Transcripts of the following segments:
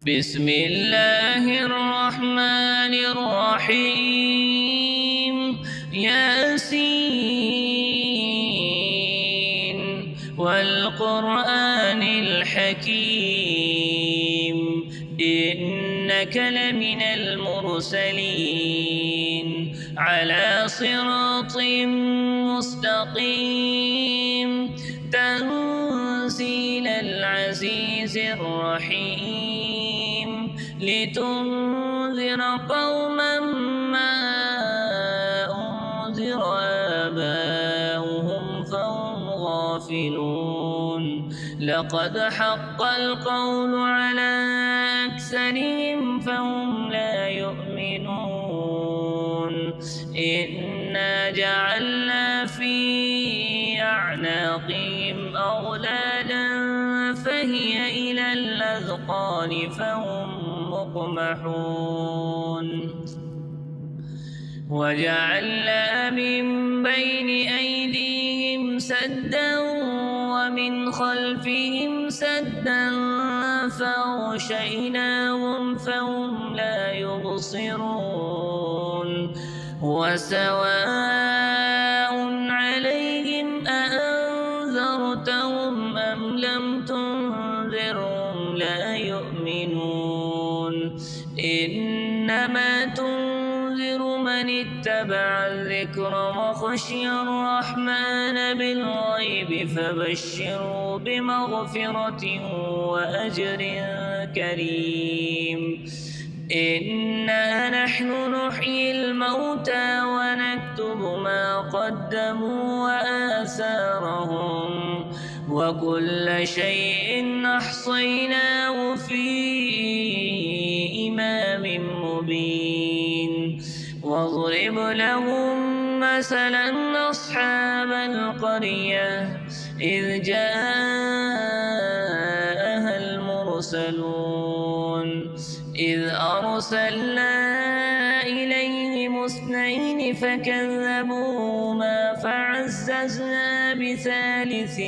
بسم الله الرحمن الرحيم ياسين والقرآن الحكيم إنك لمن المرسلين على صراط مستقيم تنزيل العزيز الرحيم لتنذر قوما ما أنذر آباؤهم فهم غافلون لقد حق القول على أكثرهم فهم لا يؤمنون إنا جعلنا في أعناقهم أغلالا فهي إلى الأذقان فهم مقمحون وجعلنا من بين أيديهم سدا ومن خلفهم سدا فأغشيناهم فهم لا يبصرون وسواء عليهم أأنذرتهم أم لم تنذرهم لا يؤمنون إنما تنذر من اتبع الذكر وخشي الرحمن بالغيب فبشروا بمغفرة وأجر كريم إنا نحن نحيي الموتى ونكتب ما قدموا وآثارهم وكل شيء أحصيناه في إمام مبين واضرب لهم مثلا أصحاب القرية إذ جاءها المرسلون إذ أرسلنا إليهم اثنين فكذبوهما فعززنا بثالث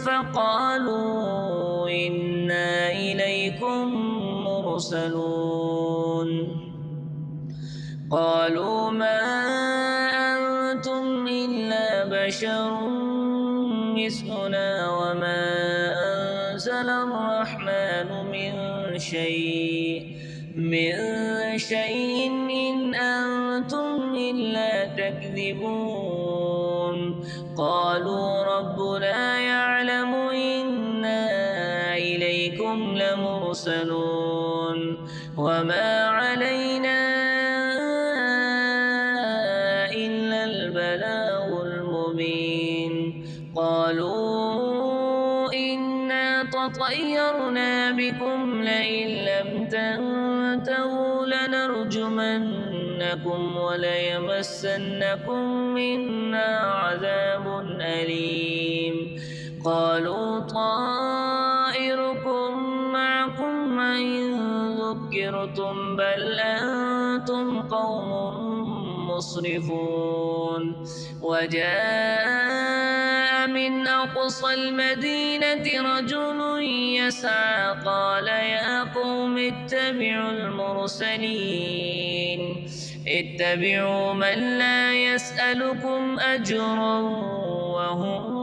فقالوا إنا إليكم مرسلون قالوا ما أنتم إلا بشر مثلنا وما أنزل الرحمن من شيء إن أنتم إلا تكذبون قالوا ربنا يعلم إنا إليكم لمرسلون وما علينا إلا البلاغ المبين قالوا إنا تطيرنا بكم لئن لم تنتهوا لنرجمنكم وليمسنكم منا عذاب أليم قالوا طائركم معكم إن ذكرتم بل أنتم قوم مسرفون وجاء من أقصى المدينة رجل يسعى قال يا قوم اتبعوا المرسلين اتبعوا من لا يسألكم أجرا وهم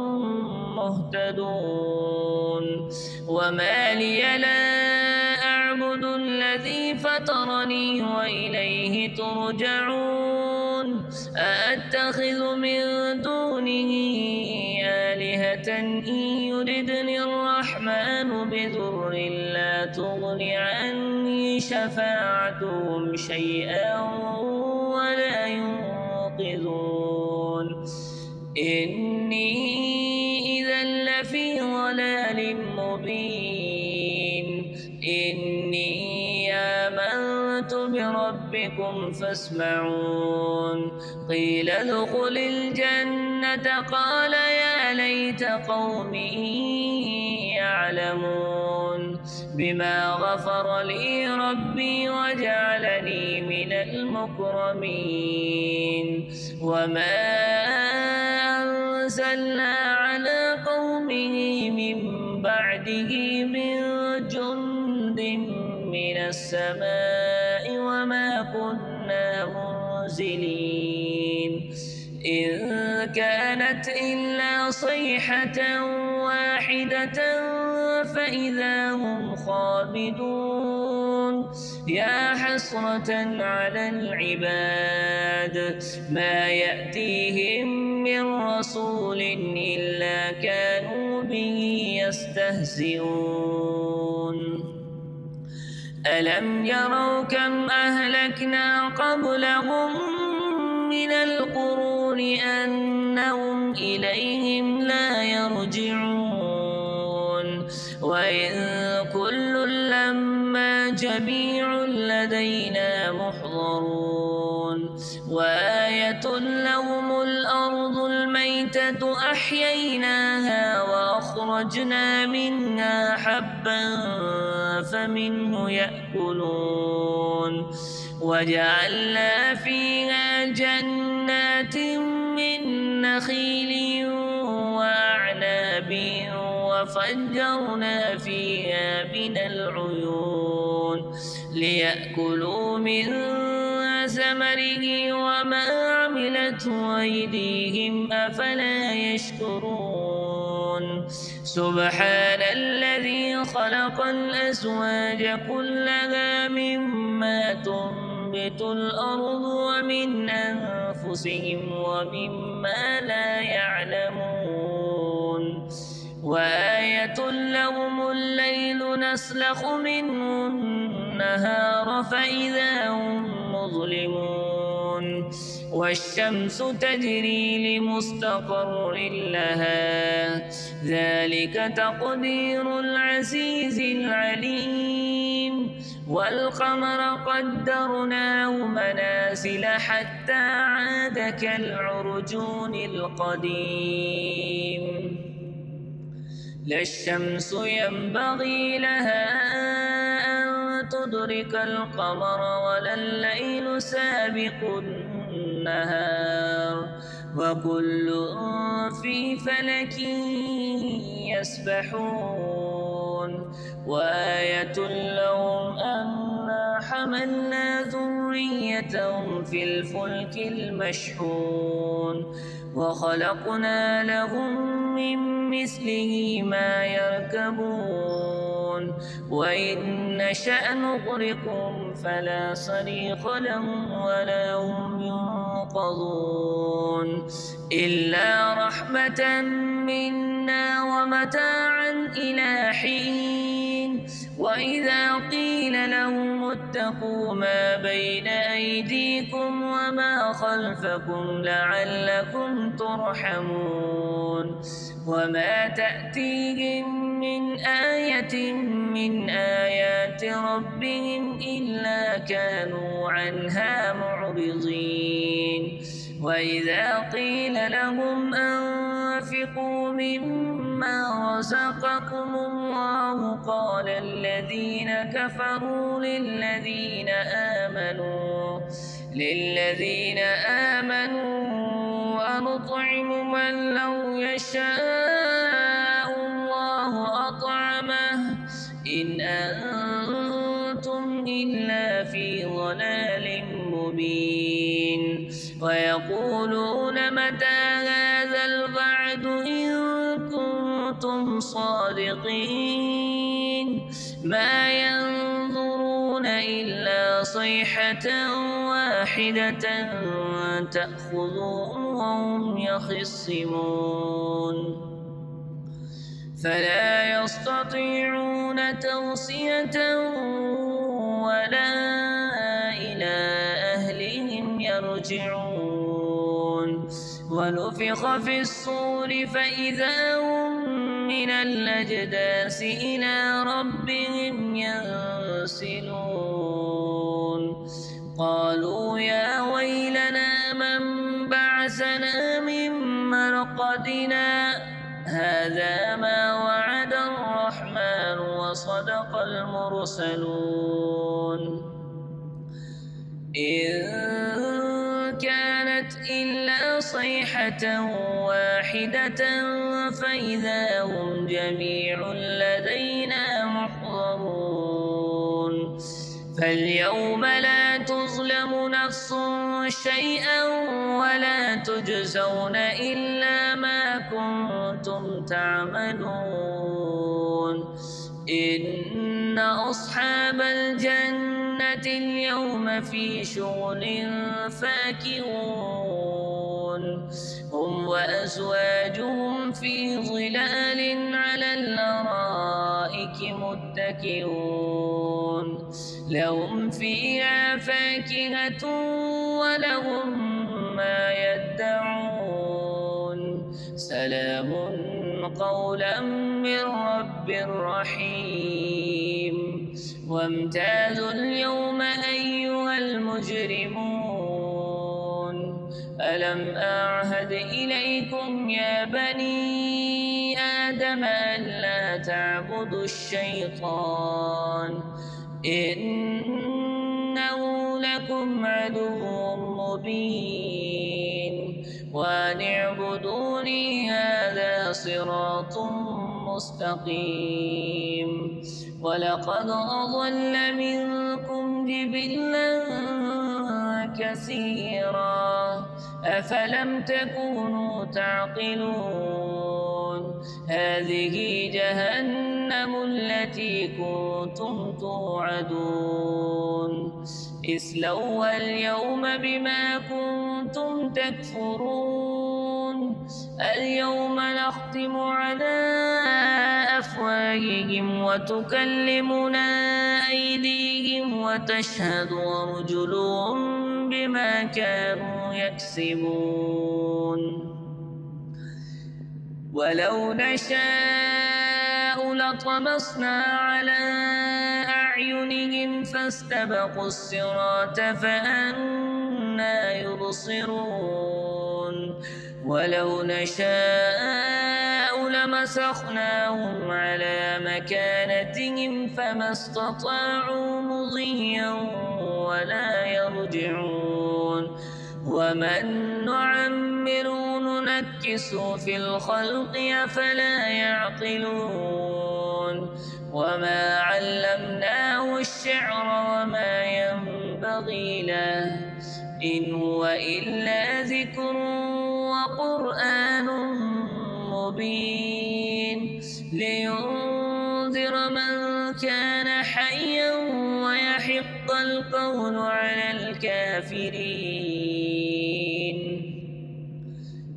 مهتدون وما لي لا أعبد الذي فطرني وإليه ترجعون أأتخذ من دونه آلهة إن يردني الرحمن بضر لا تغن عني شفاعتهم شيئا ولا ينقذون إني إذا لفي ضلال مبين إني آمنت بربكم فاسمعون قيل ادخل الجنة قال يا ليت قومي يعلمون بما غفر لي ربي وجعلني من المكرمين وما أرسلنا على قومه من بعده من جند من السماء وما كنا منزلين إن كانت إلا صيحة واحدة فإذا هم خامدون يا حسرة على العباد ما يأتيهم من رسول إلا كانوا به يستهزئون ألم يروا كم أهلكنا قبلهم من القرون أنهم إليهم لا يرجعون وإن كل لما جميع لدينا محضرون وآية لهم الأرض الميتة أحييناها وأخرجنا منها حبا فمنه يأكلون وجعلنا فيها جنات من نخيل وأعناب وفجرنا فيها من العيون ليأكلوا من ثمره وما عملته أيديهم أفلا يشكرون سبحان الذي خلق الأزواج كلها مما تنبت الأرض ومن أنفسهم ومما لا يعلمون وآية لهم الليل نسلخ منه النهار فإذا هم مظلمون والشمس تجري لمستقر لها ذلك تقدير العزيز العليم والقمر قدرناه منازل حتى عاد كالعرجون القديم لا الشمس ينبغي لها أن تدرك القمر ولا الليل سابق النهار وكل في فلك يسبحون وآية لهم أنا حملنا ذريتهم في الفلك المشحون وخلقنا لهم من مثله ما يركبون وإن نشأ نغرقهم فلا صريخ لهم ولا هم ينقذون إلا رحمة منا ومتاعا إلى حين وإذا قيل لهم اتقوا ما بين أيديكم وما خلفكم لعلكم ترحمون وما تأتيهم من آية من آيات ربهم إلا كانوا عنها معرضين وإذا قيل لهم أنفقوا مما رزقكم الله قال الذين كفروا للذين آمنوا أنطعم من لو يشاء الله أطعمه إن أنتم إلا في ضلال مبين ويقولون متى هذا الوعد إن كنتم صادقين ما ينظرون إلا صيحة واحدة تأخذهم وهم يخصمون فلا يستطيعون توصية ولا إلى أهلهم يرجعون ونفخ في الصور فإذا هم من الأجداث إلى ربهم ينسلون قالوا يا ويلنا من بعثنا من مرقدنا هذا ما وعد الرحمن وصدق المرسلون إن كانت إلا صيحة واحدة فإذا هم جميع لدينا محضرون فاليوم لا تظلم نفس شيئا ولا تجزون إلا ما كنتم تعملون إن أصحاب الجنة اليوم في شغل فاكهون هم وأزواجهم في ظلال على الأرائك متكئون لهم فيها فاكهة ولهم ما يدعون سلام قولا من رب رحيم وامتازوا اليوم أيها المجرمون ألم أعهد إليكم يا بني آدم ألا تعبدوا الشيطان إنه لكم عدو مبين وأن اعبدوني هذا صراط مستقيم ولقد أضل منكم جبلا كثيرا أفلم تكونوا تعقلون هذه جهنم التي كنتم توعدون اصلوها اليوم بما كنتم تكفرون اليوم نختم على أفواههم وتكلمنا أيديهم وتشهد أرجلهم بما كانوا يكسبون ولو نشاء لطمسنا على أعينهم فاستبقوا الصراط فأنى يبصرون ولو نشاء لمسخناهم على مكانتهم فما استطاعوا مضيا ولا يرجعون ومن نعمره ننكسه في الخلق أفلا يعقلون وما علمناه الشعر وما ينبغي له إن هو إلا ذكر وقرآن مبين لينذر من كان حيا ويحق القول على الكافرين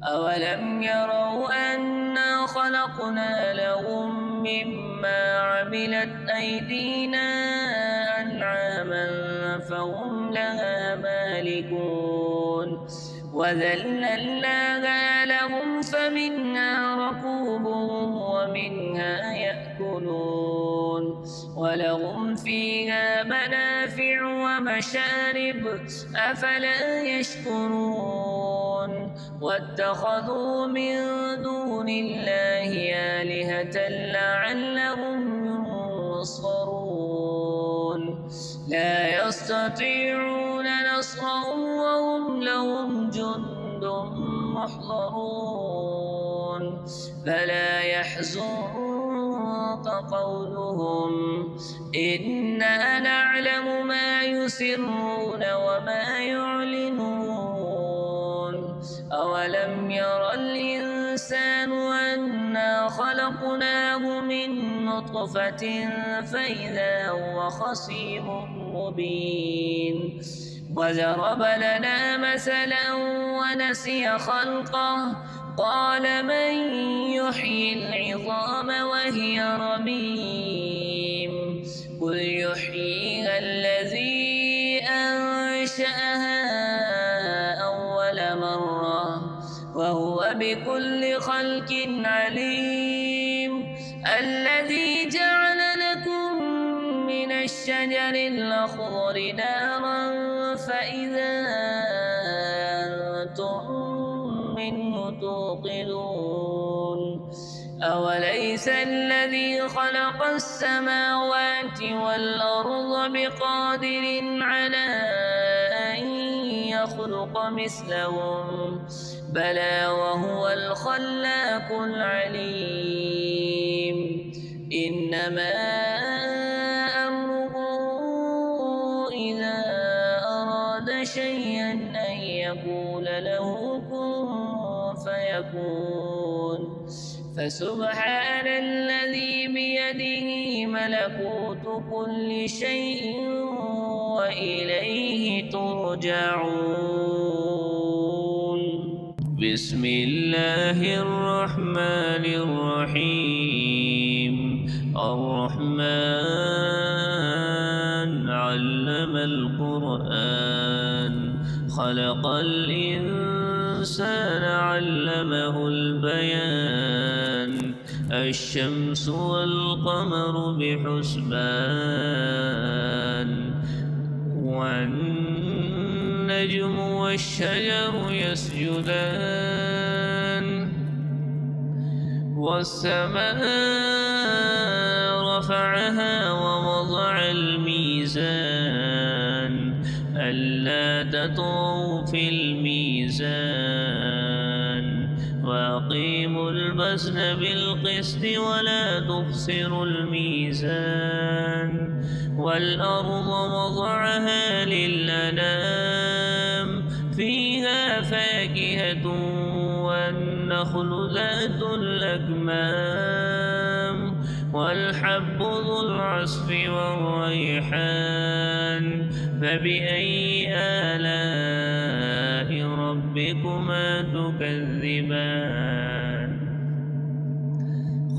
أولم يروا أنا خلقنا لهم مما عملت أيدينا أنعاما فهم لها مالكون وذللناها لهم فمنها ركوبهم ومنها يأكلون ولهم فيها منافع ومشارب أفلا يشكرون واتخذوا من دون الله آلهة لعلهم ينصرون لا يستطيعون نصرهم وهم لهم جند محضرون فلا يحزنك قولهم إنا نعلم ما يسرون وما يعلنون أولم ير الإنسان أنا خلقناه من نطفة فإذا هو خصيم مبين وضرب لنا مثلا ونسي خلقه قال من يحيي العظام وهي رميم قل يحييها الذي أنشأها أول مرة وهو بكل خلق عليم الذي جعل لكم من الشجر الأخضر نارا فإذا أنتم منه توقدون أوليس الذي خلق السماوات والأرض بقادر على أن يخلق مثلهم بلى وهو الخلاق العليم إنما أمره إذا أراد شيئا أن يقول له كن فيكون فسبحان الذي بيده ملكوت كل شيء وإليه ترجعون بسم الله الرحمن الرحيم الرحمن علم القرآن خلق الإنسان علمه البيان الشمس والقمر بحسبان والنجم والشجر يسجدان والسماء رفعها ووضع الميزان ألا تطغوا في الميزان وأقيموا الوزن بالقسط ولا تخسروا الميزان والأرض وضعها للأنام فيها فاكهة والنخل ذات الأكمام والحب ذو العصف والريحان فبأي آلاء ربكما تكذبان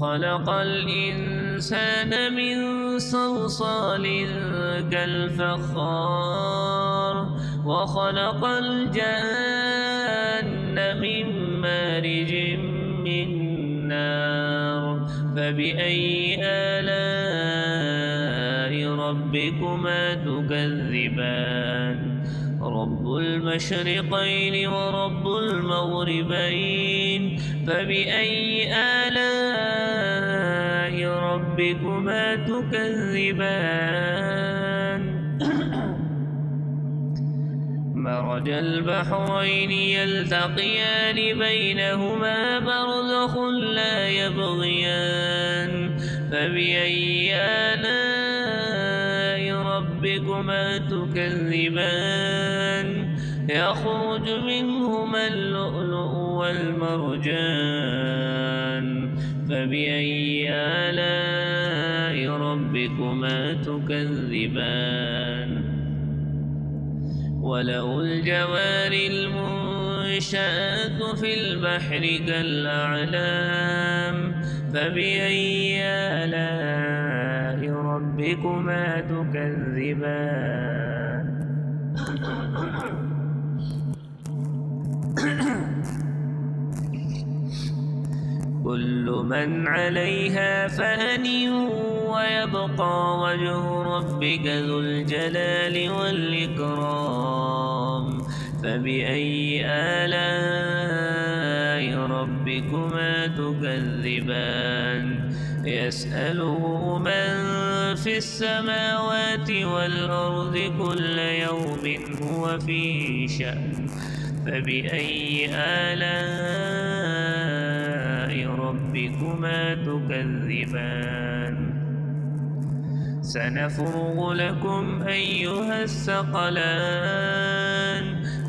خلق الإنسان من صلصال كالفخار وخلق الجان من مارج من نار فبأي آلاء ربكما تكذبان رب المشرقين ورب المغربين فبأي آلاء ربكما تكذبان مرج البحرين يلتقيان بينهما برزخ لا يبغيان فبأي آلاء ربكما تكذبان يخرج منهما اللؤلؤ والمرجان فبأي آلاء ربكما تكذبان وله الجوار المنشآت في البحر كالأعلام فبأي آلاء ربكما تكذبان كل من عليها فان ويبقى وجه ربك ذو الجلال والإكرام فبأي آلاء ربكما تكذبان يسأله من في السماوات والأرض كل يوم هو في شأن فبأي آلاء ربكما تكذبان سنفرغ لكم أيها الثقلان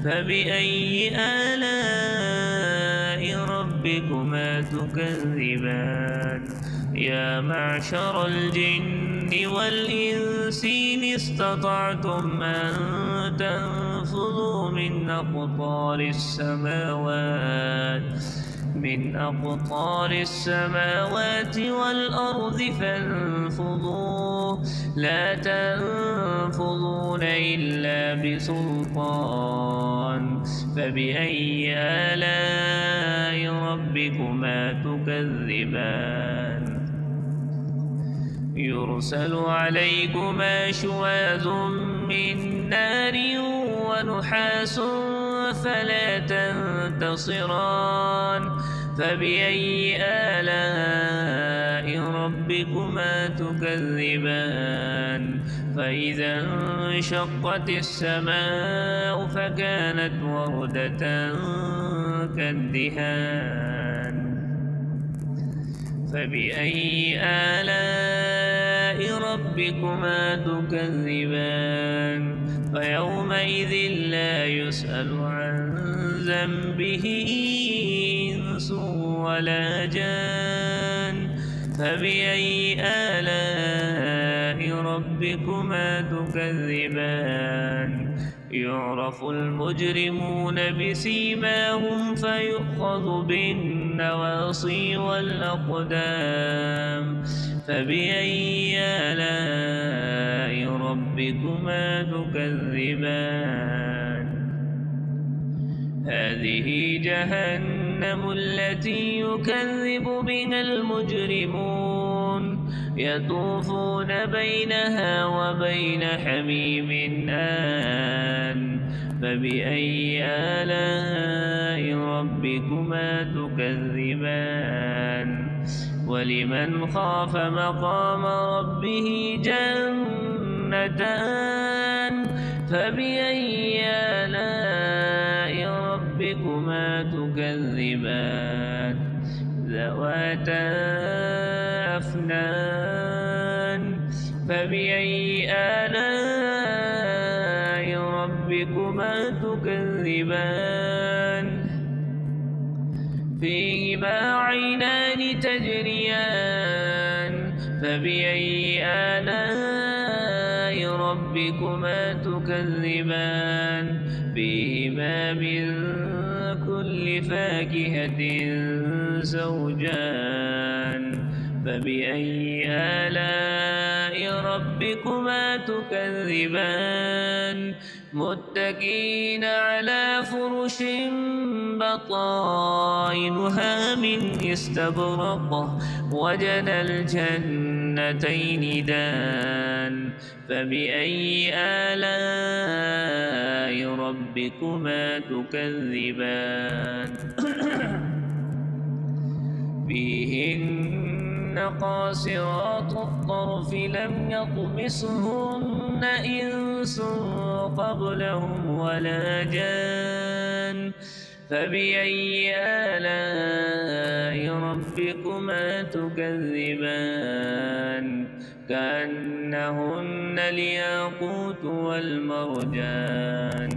فبأي آلاء ربكما تكذبان يا معشر الجن والإنس إن استطعتم أن تنفذوا من أقطار السماوات والأرض فانفذوا لا تنفذون إلا بسلطان فبأي آلاء ربكما تكذبان يرسل عليكما شواظ من نار ونحاس فلا تنتصران فبأي آلاء ربكما ربكما تكذبان فإذا انشقت السماء فكانت وردة كالدهان فبأي آلاء ربكما تكذبان فيومئذ لا يسأل عن ذنبه إنس ولا جان فبأي آلاء ربكما تكذبان يعرف المجرمون بسيماهم فيؤخذ بالنواصي والأقدام فبأي آلاء ربكما تكذبان هذه جهنم التي يكذب بها المجرمون يطوفون بينها وبين حميم آن فبأي آلاء ربكما تكذبان ولمن خاف مقام ربه جنتان فبأي آلاء ربكما تكذبان ذواتا أفنان فبأي آلاء ربكما تكذبان فيهما عينان تجريان فبأي آلاء ربكما تكذبان فيهما من كل فاكهة زوجان فبأي آلاء ربكما تكذبان متكئين على فرش بطائنها من استبرق وجنى الجنتين دان فبأي آلاء ربكما تكذبان فيهن قاصرات الطرف لم يطمسهن إنس قبلهم ولا جان فبأي آلاء ربكما تكذبان كأنهن الياقوت والمرجان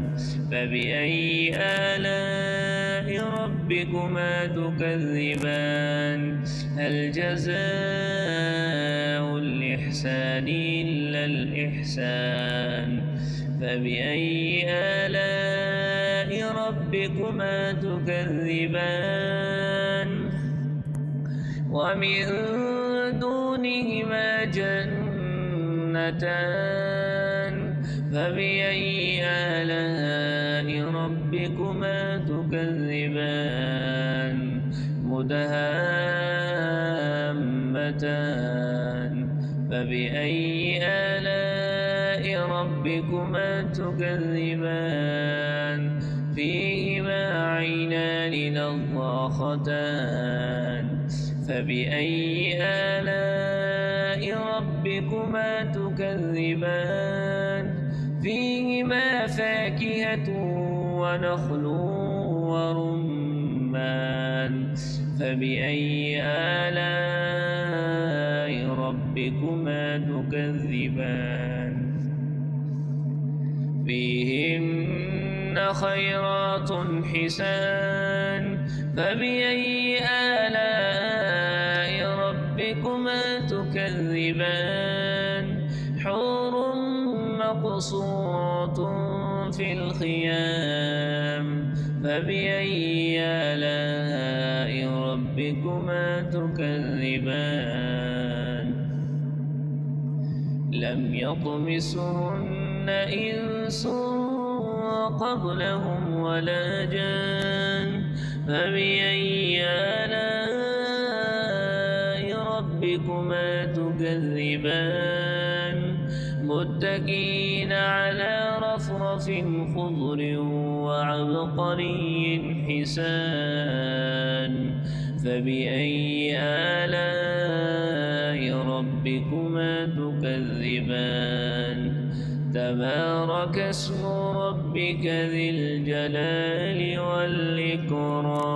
فبأي آلاء ربكما تكذبان هل جزاء الإحسان إلا الإحسان فبأي آلاء ربكما تكذبان ومن دونهما جنتان فبأي آلاء ربكما تكذبان مدهامتان فبأي آلاء ربكما تكذبان فيهما عينان نضاختان فبأي آلاء ربكما تكذبان فيهما فاكهة ونخل ورمان فبأي آلاء ربكما تكذبان فيهن خيرات حسان فبأي آلاء ربكما تكذبان حور مقصورات في الخيام فبأي آلاء ربكما تكذبان لم يطمسهن إنس قبلهم ولا جان فبأي آلاء ربكما تكذبان متكئين على رفرف خضر وعبقري حسان فبأي آلاء ربكما تكذبان تبارك اسم ربك ذي الجلال والإكرام